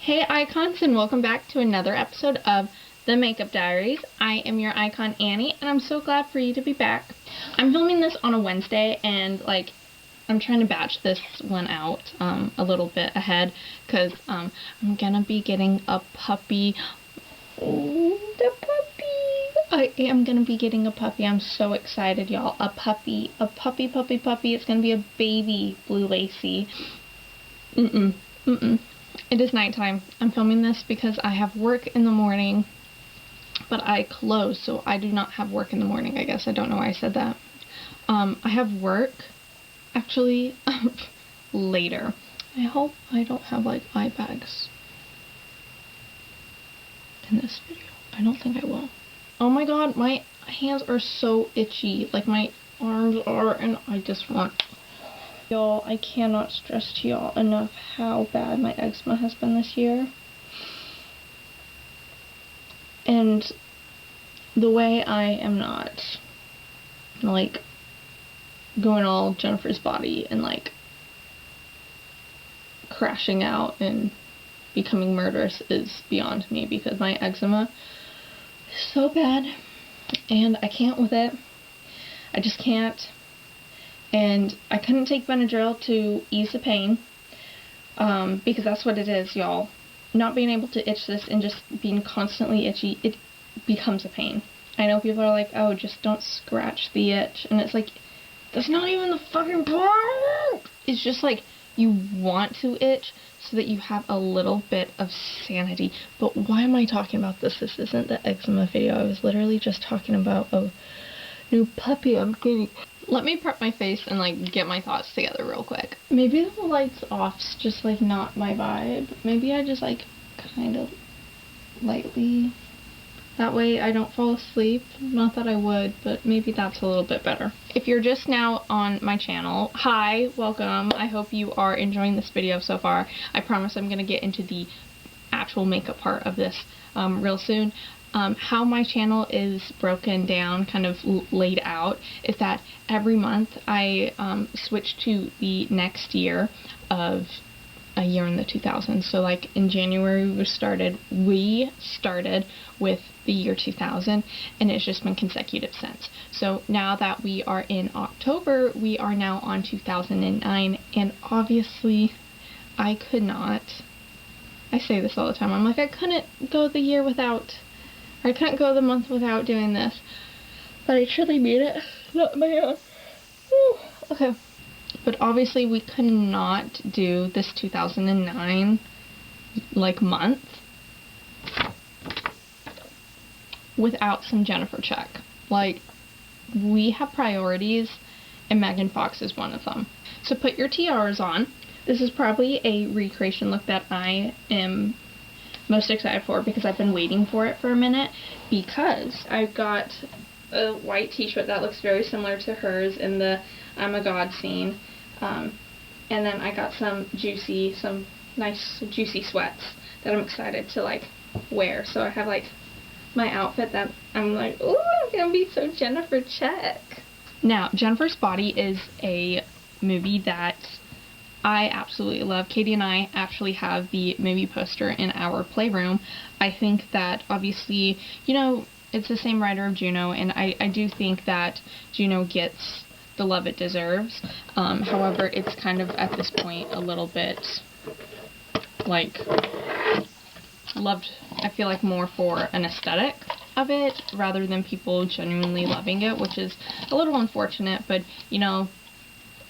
Hey icons, and welcome back to another episode of the Makeup Diaries. I am your icon Annie, and I'm so glad for you to be back. I'm filming this on a Wednesday, and I'm trying to batch this one out a little bit ahead because I'm gonna be getting a puppy. Oh, the puppy! I am gonna be getting a puppy. I'm so excited, y'all. A puppy. It's gonna be a baby Blue Lacy. It is nighttime. I'm filming this because I have work in the morning, but I close, so I do not have work in the morning, I guess. I don't know why I said that. I have work, actually, later. I hope I don't have, eye bags in this video. I don't think I will. Oh my god, my hands are so itchy. My arms are, and I just want... Y'all, I cannot stress to y'all enough how bad my eczema has been this year. And the way I am not, going all Jennifer's body and, crashing out and becoming murderous is beyond me, because my eczema is so bad, and I can't with it. I just can't. And I couldn't take Benadryl to ease the pain, because that's what it is, y'all. Not being able to itch this and just being constantly itchy, it becomes a pain. I know people are like, oh, just don't scratch the itch. And it's like, that's not even the fucking point! It's just you want to itch so that you have a little bit of sanity. But why am I talking about this? This isn't the eczema video. I was literally just talking about a new puppy I'm getting. Let me prep my face and get my thoughts together real quick. Maybe the lights off's just not my vibe. Maybe I just kind of lightly. That way I don't fall asleep. Not that I would, but maybe that's a little bit better. If you're just now on my channel, hi, welcome. I hope you are enjoying this video so far. I promise I'm gonna get into the actual makeup part of this real soon. How my channel is broken down, kind of laid out, is that every month I switch to the next year of a year in the 2000s. So in January we started with the year 2000, and it's just been consecutive since. So now that we are in October, we are now on 2009, and obviously I could not, I say this all the time, I'm I couldn't go the year without, I couldn't go the month without doing this, but I truly mean it. Not my own. Okay. But obviously we could not do this 2009, month without some Jennifer check. We have priorities, and Megan Fox is one of them. So put your tiaras on. This is probably a recreation look that I am most excited for, because I've been waiting for it for a minute, because I've got a white t-shirt that looks very similar to hers in the I'm a God scene, and then I got some nice juicy sweats that I'm excited to wear. So I have my outfit that I'm ooh, I'm gonna be so Jennifer check. Now, Jennifer's Body is a movie that I absolutely love. Katie and I actually have the movie poster in our playroom. I think that obviously, it's the same writer of Juno, and I do think that Juno gets the love it deserves. However, it's kind of at this point a little bit loved, I feel more for an aesthetic of it rather than people genuinely loving it, which is a little unfortunate, but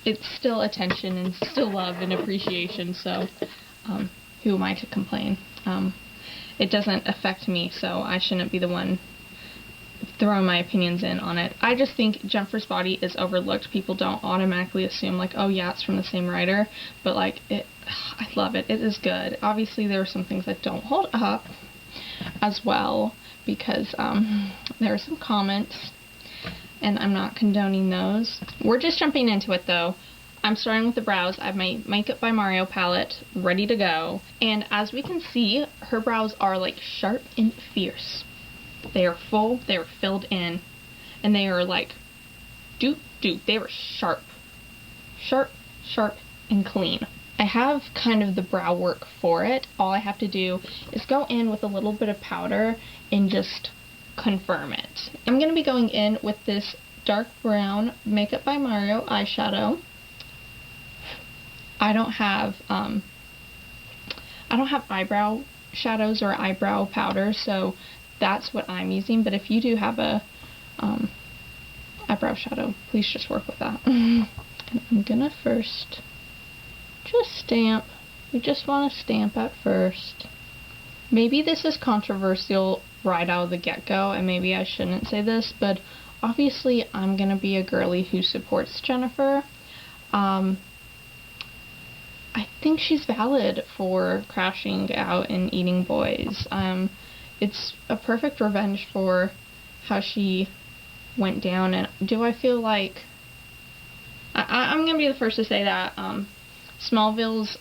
it's still attention and still love and appreciation, so who am I to complain? It doesn't affect me, so I shouldn't be the one throwing my opinions in on it. I just think Jennifer's Body is overlooked. People don't automatically assume oh yeah, it's from the same writer, but I love it. It is good. Obviously there are some things that don't hold up as well, because there are some comments, and I'm not condoning those. We're just jumping into it though. I'm starting with the brows. I have my Makeup by Mario palette ready to go, and as we can see, her brows are sharp and fierce. They are full, they are filled in, and they are doop, they are sharp, and clean. I have kind of the brow work for it. All I have to do is go in with a little bit of powder and just confirm it. I'm going to be going in with this dark brown Makeup by Mario eyeshadow. I don't have eyebrow shadows or eyebrow powder, so that's what I'm using. But if you do have a eyebrow shadow, please just work with that. And I'm gonna first just stamp. We just want to stamp at first. Maybe this is controversial right out of the get-go, and maybe I shouldn't say this, but obviously I'm gonna be a girly who supports Jennifer. I think she's valid for crashing out and eating boys. It's a perfect revenge for how she went down, and do I feel like I'm gonna be the first to say that Smallville's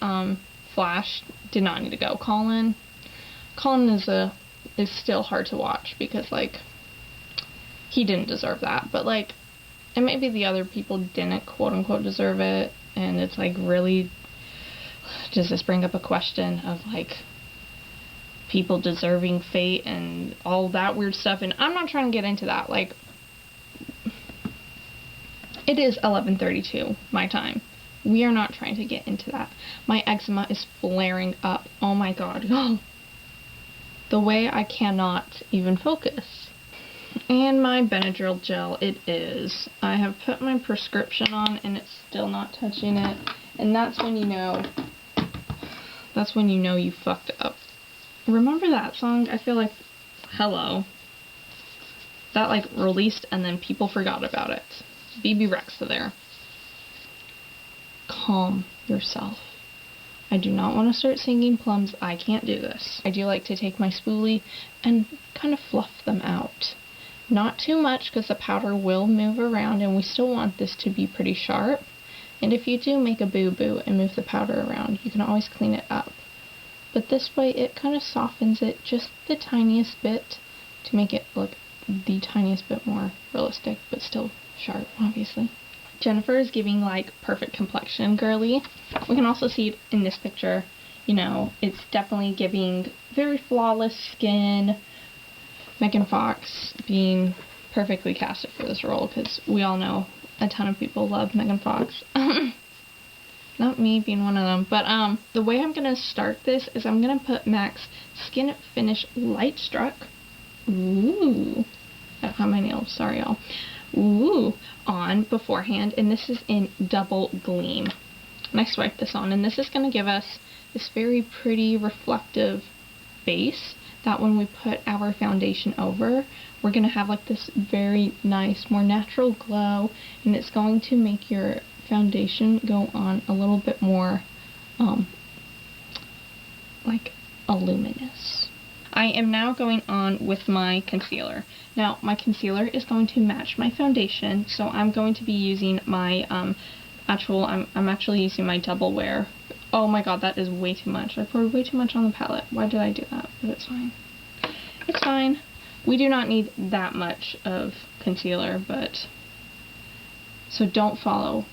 Flash did not need to go. Colin is still hard to watch because, like, he didn't deserve that, but, like, and maybe the other people didn't quote unquote deserve it, and it's like, really, does this bring up a question of, like, people deserving fate and all that weird stuff? And I'm not trying to get into that. Like, it is 11:32 my time. We are not trying to get into that. My eczema is flaring up. Oh my god. The way I cannot even focus. And my Benadryl gel, it is. I have put my prescription on and it's still not touching it. And that's when you know you fucked up. Remember that song? I feel like, hello. That, like, released and then people forgot about it. BB Rexa there. Calm yourself. I do not want to start singing plums. I can't do this. I do like to take my spoolie and kind of fluff them out. Not too much because the powder will move around and we still want this to be pretty sharp. And if you do make a boo-boo and move the powder around, you can always clean it up. But this way it kind of softens it just the tiniest bit to make it look the tiniest bit more realistic, but still sharp, obviously. Jennifer is giving, like, perfect complexion girly. We can also see it in this picture. You know, it's definitely giving very flawless skin. Megan Fox being perfectly casted for this role because we all know a ton of people love Megan Fox. Not me being one of them. But the way I'm going to start this is I'm going to put MAC's Skin Finish Light Struck. Ooh. I don't have my nails. Sorry, y'all. Ooh. On beforehand. And this is in Double Gleam. And I swipe this on. And this is going to give us this very pretty reflective base that when we put our foundation over, we're going to have, like, this very nice, more natural glow. And it's going to make your foundation go on a little bit more, like, luminous. I am now going on with my concealer. Now, my concealer is going to match my foundation, so I'm going to be using my, I'm actually using my Double Wear. Oh my god, that is way too much. I poured way too much on the palette. Why did I do that? But it's fine. It's fine. We do not need that much of concealer, but so don't follow.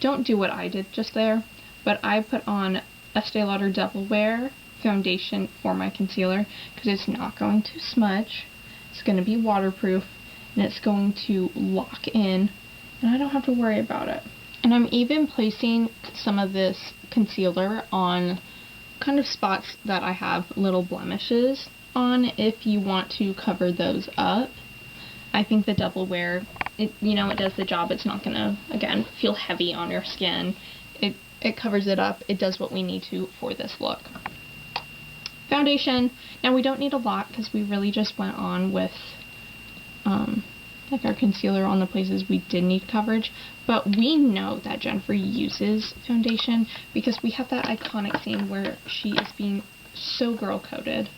Don't do what I did just there. But I put on Estee Lauder Double Wear foundation for my concealer because it's not going to smudge. It's going to be waterproof and it's going to lock in and I don't have to worry about it. And I'm even placing some of this concealer on kind of spots that I have little blemishes on if you want to cover those up. I think the Double Wear, it does the job. It's not gonna, again, feel heavy on your skin. It covers it up. It does what we need to for this look. Foundation. Now we don't need a lot because we really just went on with like our concealer on the places we did need coverage, but we know that Jennifer uses foundation because we have that iconic scene where she is being so girl coded.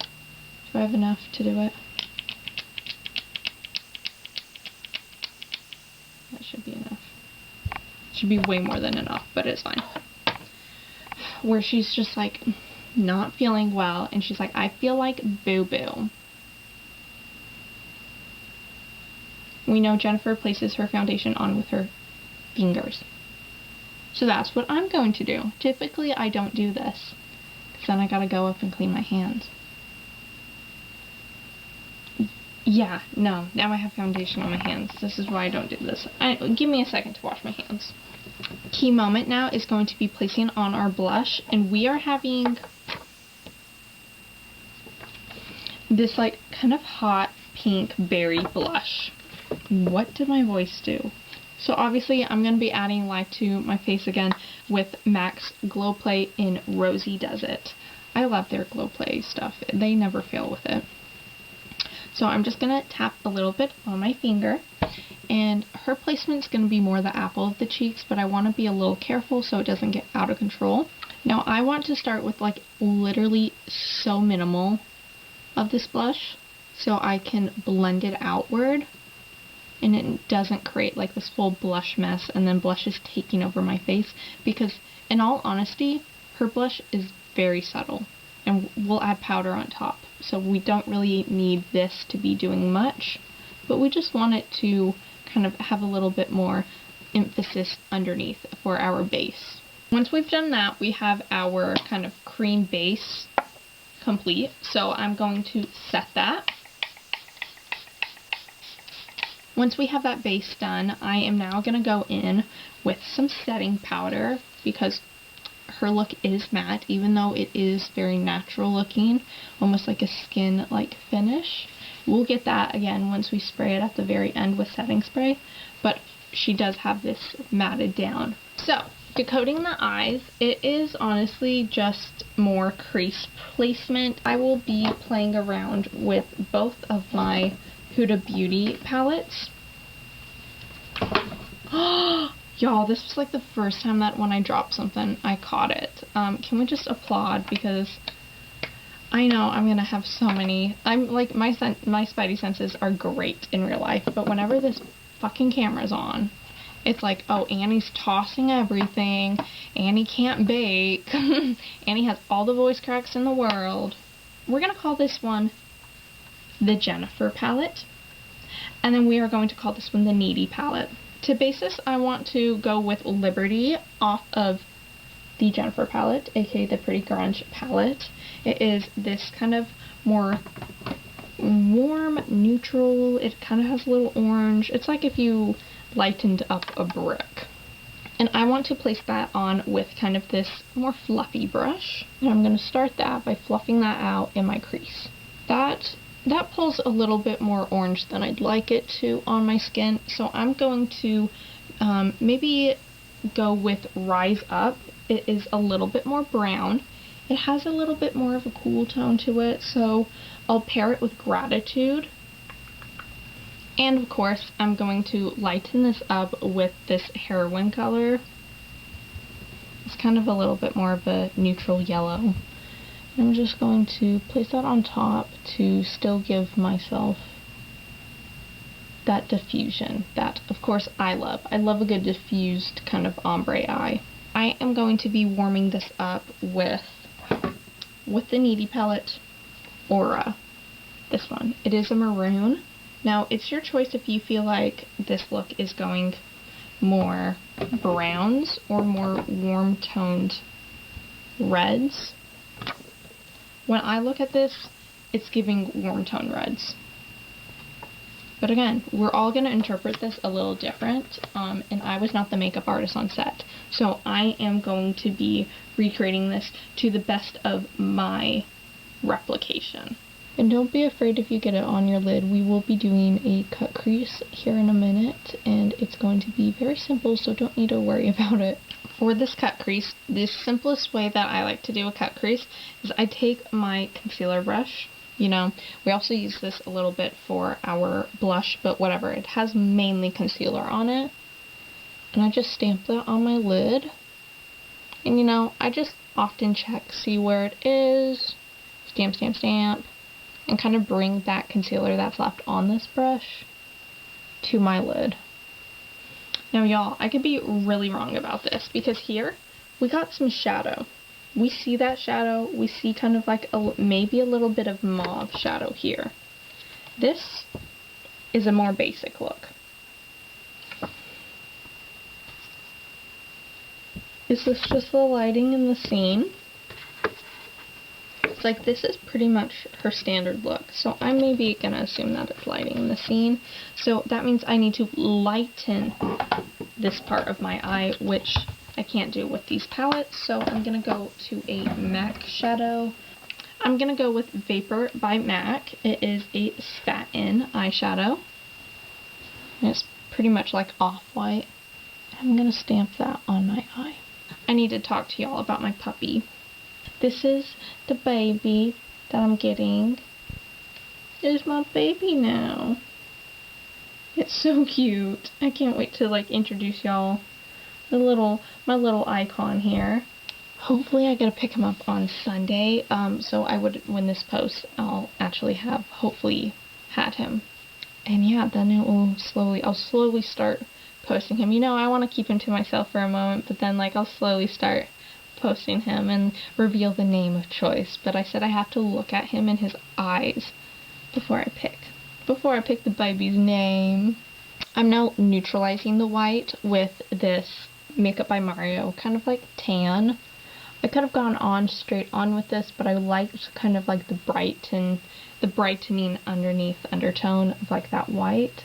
Do I have enough to do it? That should be enough. Should be way more than enough, but it's fine. Where she's just like not feeling well and she's like, I feel like boo-boo. We know Jennifer places her foundation on with her fingers. So that's what I'm going to do. Typically I don't do this, because then I gotta go up and clean my hands. Yeah, no, now I have foundation on my hands. This is why I don't do this. Give me a second to wash my hands. Key moment now is going to be placing on our blush, and we are having this like kind of hot pink berry blush. What did my voice do? So obviously I'm going to be adding life to my face again with MAC's Glow Play in Rosie Does It. I love their Glow Play stuff. They never fail with it. So I'm just going to tap a little bit on my finger, and her placement's going to be more the apple of the cheeks, but I want to be a little careful so it doesn't get out of control. Now I want to start with like literally so minimal of this blush so I can blend it outward and it doesn't create like this full blush mess and then blush is taking over my face, because in all honesty her blush is very subtle and we'll add powder on top, so we don't really need this to be doing much, but we just want it to kind of have a little bit more emphasis underneath for our base. Once we've done that, we have our kind of cream base complete, so I'm going to set that. Once we have that base done, I am now going to go in with some setting powder, because her look is matte, even though it is very natural looking, almost like a skin-like finish. We'll get that again once we spray it at the very end with setting spray, but she does have this matted down. So, decoding the eyes, it is honestly just more crease placement. I will be playing around with both of my Huda Beauty palettes. Y'all, this was like the first time that when I dropped something, I caught it. Can we just applaud, because I know I'm gonna have so many. I'm like, my spidey senses are great in real life, but whenever this fucking camera's on, it's like, oh, Annie's tossing everything, Annie can't bake, Annie has all the voice cracks in the world. We're gonna call this one the Jennifer palette, and then we are going to call this one the Needy palette. To base this, I want to go with Liberty off of the Jennifer palette, aka the Pretty Grunge palette. It is this kind of more warm, neutral, it kind of has a little orange. It's like if you lightened up a brick. And I want to place that on with kind of this more fluffy brush. And I'm going to start that by fluffing that out in my crease. That pulls a little bit more orange than I'd like it to on my skin, so I'm going to maybe go with Rise Up. It is a little bit more brown. It has a little bit more of a cool tone to it, so I'll pair it with Gratitude. And of course, I'm going to lighten this up with this Heroine color. It's kind of a little bit more of a neutral yellow. I'm just going to place that on top to still give myself that diffusion that, of course, I love. I love a good diffused kind of ombre eye. I am going to be warming this up with the Needy palette, Aura. This one. It is a maroon. Now, it's your choice if you feel like this look is going more browns or more warm-toned reds. When I look at this, it's giving warm tone reds. But again, we're all going to interpret this a little different, and I was not the makeup artist on set. So I am going to be recreating this to the best of my replication. And don't be afraid if you get it on your lid. We will be doing a cut crease here in a minute, and it's going to be very simple, so don't need to worry about it. For this cut crease, the simplest way that I like to do a cut crease is I take my concealer brush. You know, we also use this a little bit for our blush, but whatever. It has mainly concealer on it. And I just stamp that on my lid. And you know, I just often check, see where it is, stamp, stamp, stamp, and kind of bring that concealer that's left on this brush to my lid. Now y'all, I could be really wrong about this, because here we got some shadow. We see that shadow, we see kind of like maybe a little bit of mauve shadow here. This is a more basic look. Is this just the lighting in the scene? It's like, this is pretty much her standard look, so I'm maybe gonna assume that it's lighting in the scene. So that means I need to lighten this part of my eye, which I can't do with these palettes, so I'm gonna go to a MAC shadow. I'm gonna go with Vapor by MAC. It is a satin eyeshadow. And it's pretty much like off-white. I'm gonna stamp that on my eye. I need to talk to y'all about my puppy. This is the baby that I'm getting. It's my baby now. It's so cute. I can't wait to like introduce y'all my little icon here. Hopefully I get to pick him up on Sunday. So when this posts, I'll actually have hopefully had him. And yeah, then I'll slowly start posting him. You know, I want to keep him to myself for a moment, but then like I'll slowly start posting him and reveal the name of choice. But I said I have to look at him in his eyes before I pick the baby's name. I'm now neutralizing the white with this Makeup by Mario kind of like tan. I could have gone on straight on with this, but I liked kind of like the brightening undertone of like that white.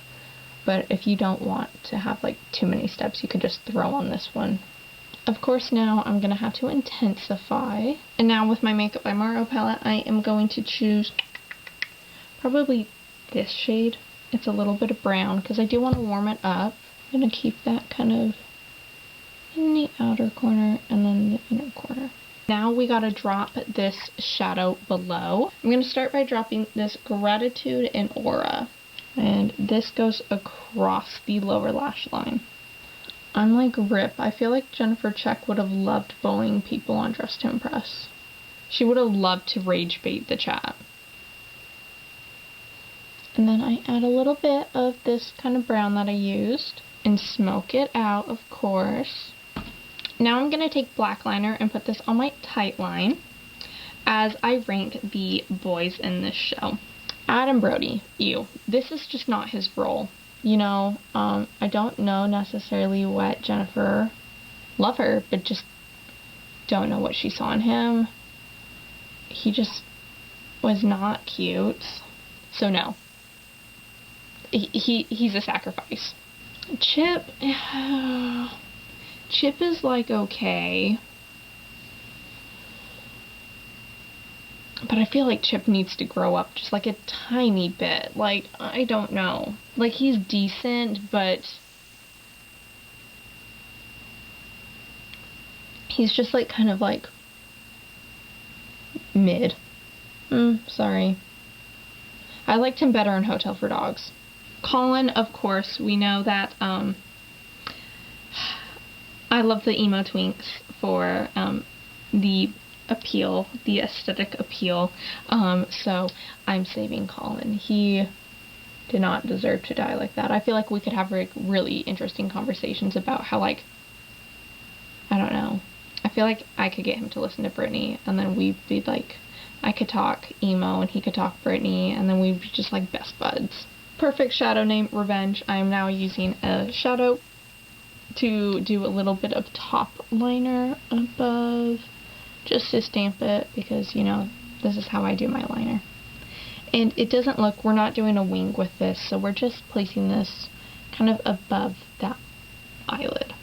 But if you don't want to have like too many steps, you could just throw on this one. Of course, now I'm going to have to intensify. And now with my Makeup by Mario palette, I am going to choose probably this shade. It's a little bit of brown because I do want to warm it up. I'm going to keep that kind of in the outer corner and then the inner corner. Now we got to drop this shadow below. I'm going to start by dropping this Gratitude and Aura. And this goes across the lower lash line. I'm like Rip. I feel like Jennifer Check would have loved bullying people on Dress to Impress. She would have loved to rage bait the chat. And then I add a little bit of this kind of brown that I used and smoke it out, of course. Now I'm going to take black liner and put this on my tight line as I rank the boys in this show. Adam Brody, ew. This is just not his role. You know, I don't know necessarily what Jennifer, love her, but just don't know what she saw in him. He just was not cute. So no. He's a sacrifice. Chip, Chip is like okay. But I feel like Chip needs to grow up just like a tiny bit. Like, I don't know. Like, he's decent, but he's just like kind of like mid. Sorry. I liked him better in Hotel for Dogs. Colin, of course, we know that I love the emo twinks for the appeal, the aesthetic appeal, so I'm saving Colin. He did not deserve to die like that. I feel like we could have like really interesting conversations about how, like, I don't know, I feel like I could get him to listen to Britney, and then we'd be like, I could talk emo and he could talk Britney, and then we'd be just like best buds. Perfect shadow name, Revenge. I am now using a shadow to do a little bit of top liner above, just to stamp it, because, you know, this is how I do my liner. And it doesn't look, we're not doing a wing with this, so we're just placing this kind of above that eyelid.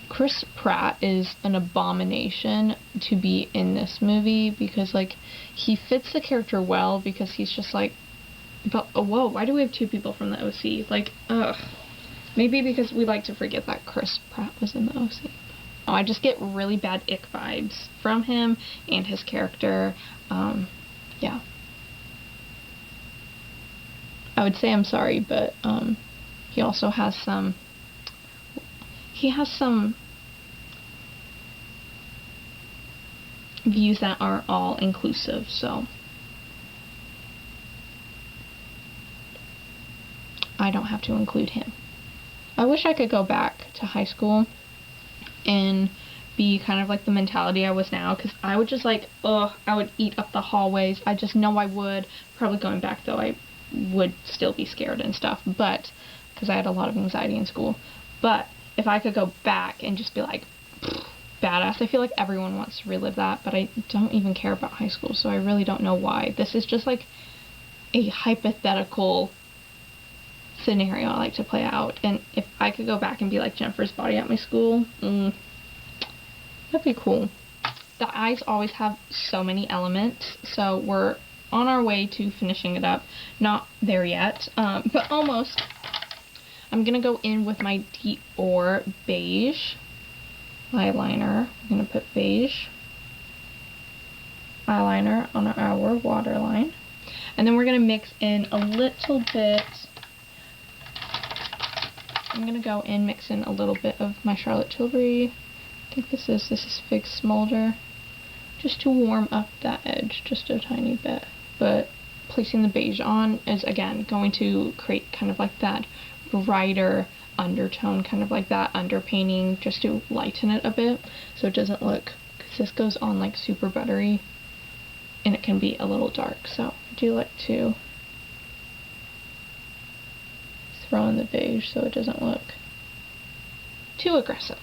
Chris Pratt is an abomination to be in this movie, because, like, he fits the character well, because he's just like, but, oh, whoa, why do we have two people from the OC? Like, ugh. Maybe because we like to forget that Chris Pratt was in the OC. Oh, I just get really bad ick vibes from him and his character. Yeah. I would say I'm sorry, but he also has some views that aren't all inclusive, so I don't have to include him. I wish I could go back to high school and be kind of like the mentality I was now, because I would just like, I would eat up the hallways. I just know I would. Probably going back though, I would still be scared and stuff, but because I had a lot of anxiety in school. But if I could go back and just be like badass. I feel like everyone wants to relive that, but I don't even care about high school, so I really don't know why. This is just like a hypothetical scenario I like to play out, and if I could go back and be like Jennifer's body at my school, that'd be cool. The eyes always have so many elements, so we're on our way to finishing it up. Not there yet, but almost. I'm gonna go in with my Dior beige eyeliner. I'm gonna put beige eyeliner on our waterline, and then we're gonna mix in a little bit. I'm gonna go in, mix in a little bit of my Charlotte Tilbury. I think this is Fig Smolder, just to warm up that edge just a tiny bit. But placing the beige on is again going to create kind of like that brighter undertone, kind of like that underpainting, just to lighten it a bit so it doesn't look, because this goes on like super buttery and it can be a little dark. So I do like to throw in the beige so it doesn't look too aggressive.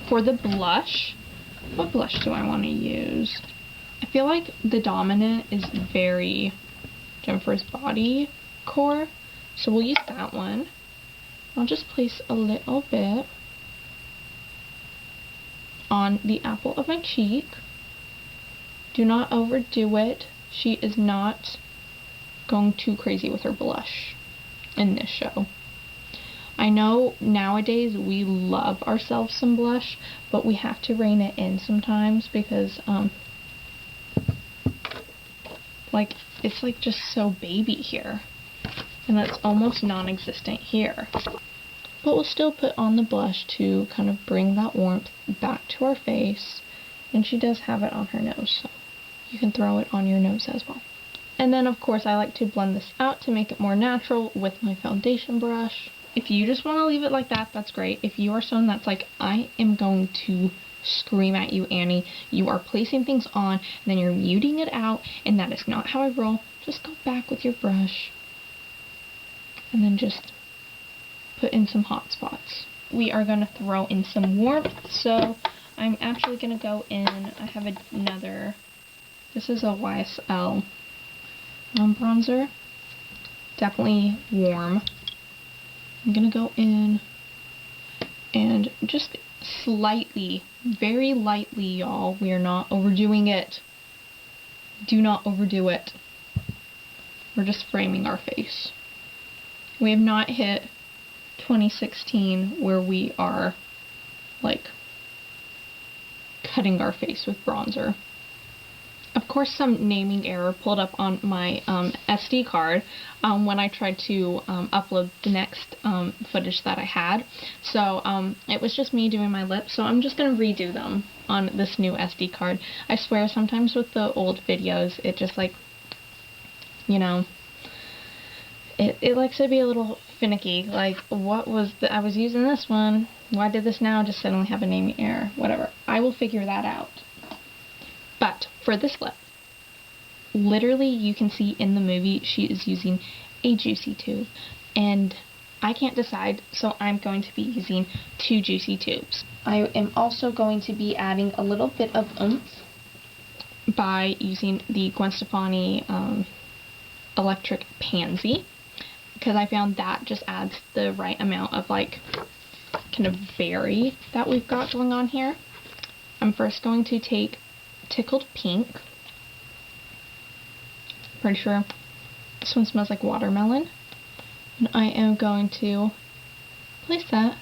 For the blush, what blush do I want to use? I feel like the dominant is very Jennifer's Body core, so we'll use that one. I'll just place a little bit on the apple of my cheek. Do not overdo it. She is not going too crazy with her blush in this show. I know nowadays we love ourselves some blush, but we have to rein it in sometimes because like it's like just so baby here, and that's almost non-existent here. But we'll still put on the blush to kind of bring that warmth back to our face, and she does have it on her nose, so you can throw it on your nose as well. And then of course I like to blend this out to make it more natural with my foundation brush. If you just want to leave it like that, that's great. If you are someone that's like, I am going to scream at you, Annie, you are placing things on and then you're muting it out, and that is not how I roll, just go back with your brush and then just put in some hot spots. We are going to throw in some warmth, so I'm actually going to go in, I have another, this is a YSL bronzer, definitely warm. I'm going to go in and just slightly, very lightly, y'all, we are not overdoing it. Do not overdo it. We're just framing our face. We have not hit 2016 where we are like cutting our face with bronzer. Of course, some naming error pulled up on my SD card when I tried to upload the next footage that I had. So it was just me doing my lips, so I'm just going to redo them on this new SD card. I swear sometimes with the old videos it just like, you know, it likes to be a little finicky. Like, what was I was using this one, why did this now just suddenly have a naming error? Whatever, I will figure that out. But for this lip, literally you can see in the movie she is using a Juicy tube, and I can't decide, so I'm going to be using 2 Juicy tubes. I am also going to be adding a little bit of oomph by using the Gwen Stefani Electric Pansy, because I found that just adds the right amount of like kind of berry that we've got going on here. I'm first going to take Tickled Pink. Pretty sure this one smells like watermelon. And I am going to place that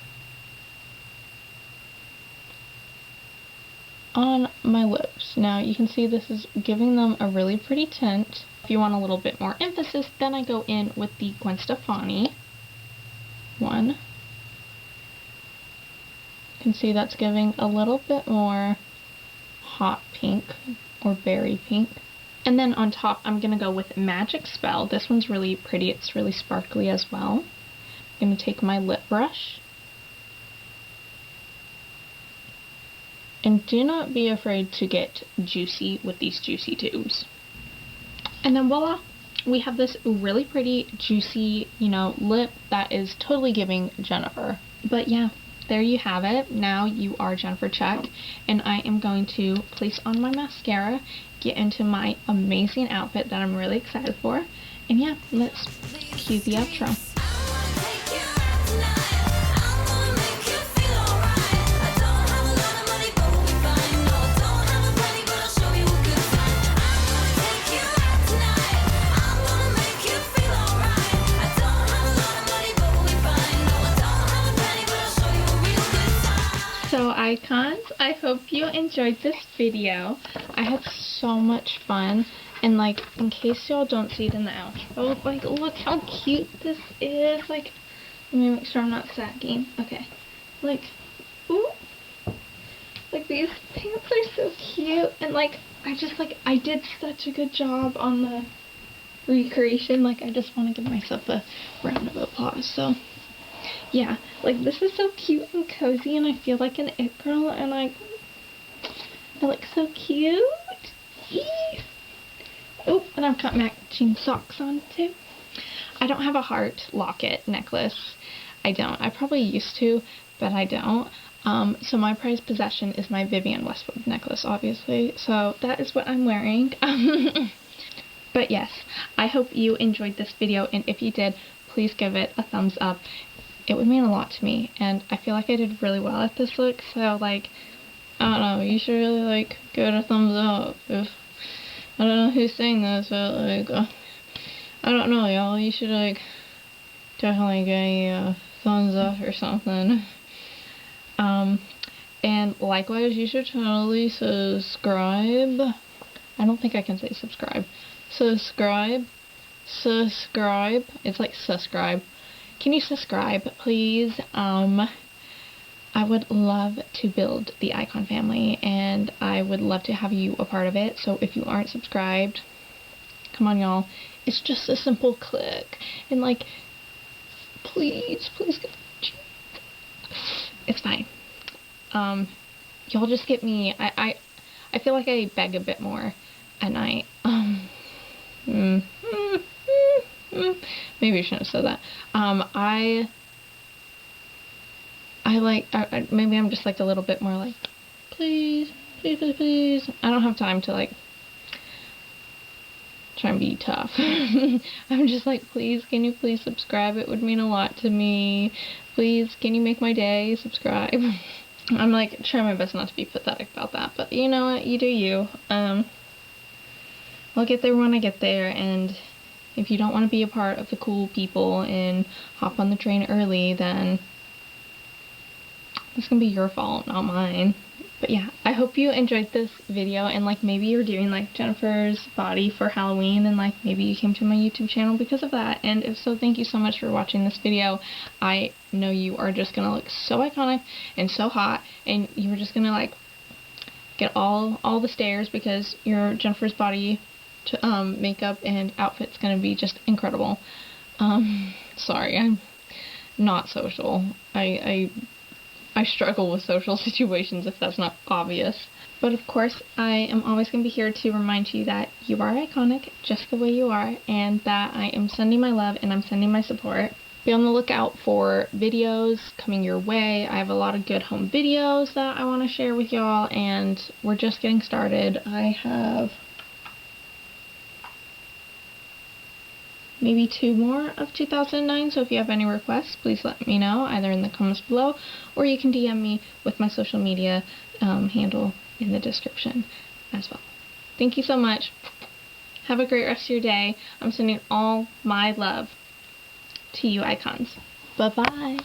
on my lips. Now you can see this is giving them a really pretty tint. If you want a little bit more emphasis, then I go in with the Gwen Stefani one. You can see that's giving a little bit more hot pink or berry pink. And then on top I'm going to go with Magic Spell. This one's really pretty, it's really sparkly as well. I'm going to take my lip brush, and do not be afraid to get juicy with these Juicy tubes. And then voila, we have this really pretty juicy, you know, lip that is totally giving Jennifer. But yeah, there you have it. Now you are Jennifer Check, and I am going to place on my mascara, get into my amazing outfit that I'm really excited for, and yeah, let's cue the outro. So icons, I hope you enjoyed this video. I had so much fun, and like, in case y'all don't see it in the outro, like, look how cute this is. Like, let me make sure I'm not sagging. Okay, like, ooh, like, these pants are so cute, and like, I did such a good job on the recreation. Like, I just want to give myself a round of applause. So yeah, like, this is so cute and cozy, and I feel like an it girl, and I look so cute. Eee. Oh, and I've got matching socks on too. I don't have a heart locket necklace. I don't. I probably used to, but I don't. So my prized possession is my Vivienne Westwood necklace, obviously. So that is what I'm wearing. But yes, I hope you enjoyed this video, and if you did, please give it a thumbs up. It would mean a lot to me, and I feel like I did really well at this look, so, like, I don't know, you should really, like, give it a thumbs up. If, I don't know who's saying this, but, like, I don't know, y'all, you should, like, definitely give a thumbs up or something. And likewise, you should totally subscribe. I don't think I can say subscribe. Subscribe. It's like subscribe. Can you subscribe, please? I would love to build the Icon family, and I would love to have you a part of it. So if you aren't subscribed, come on, y'all. It's just a simple click. And, like, please. It's fine. Y'all just get me. I feel like I beg a bit more at night. Maybe I shouldn't have said that. Maybe I'm just, like, a little bit more, like, please. I don't have time to, like, try and be tough. I'm just like, please, can you please subscribe? It would mean a lot to me. Please, can you make my day? Subscribe. I'm, like, trying my best not to be pathetic about that, but you know what? You do you. I'll get there when I get there, and if you don't want to be a part of the cool people and hop on the train early, then it's gonna be your fault, not mine. But yeah, I hope you enjoyed this video, and, like, maybe you're doing, like, Jennifer's body for Halloween, and, like, maybe you came to my YouTube channel because of that, and if so, thank you so much for watching this video. I know you are just gonna look so iconic and so hot, and you're just gonna, like, get all the stares because your Jennifer's body makeup and outfit's gonna be just incredible. Sorry, I'm not social. I struggle with social situations, if that's not obvious. But of course, I am always going to be here to remind you that you are iconic just the way you are, and that I am sending my love and I'm sending my support. Be on the lookout for videos coming your way. I have a lot of good home videos that I want to share with y'all, and we're just getting started. I have maybe 2 more of 2009, so if you have any requests, please let me know, either in the comments below, or you can DM me with my social media handle in the description as well. Thank you so much. Have a great rest of your day. I'm sending all my love to you icons. Bye-bye.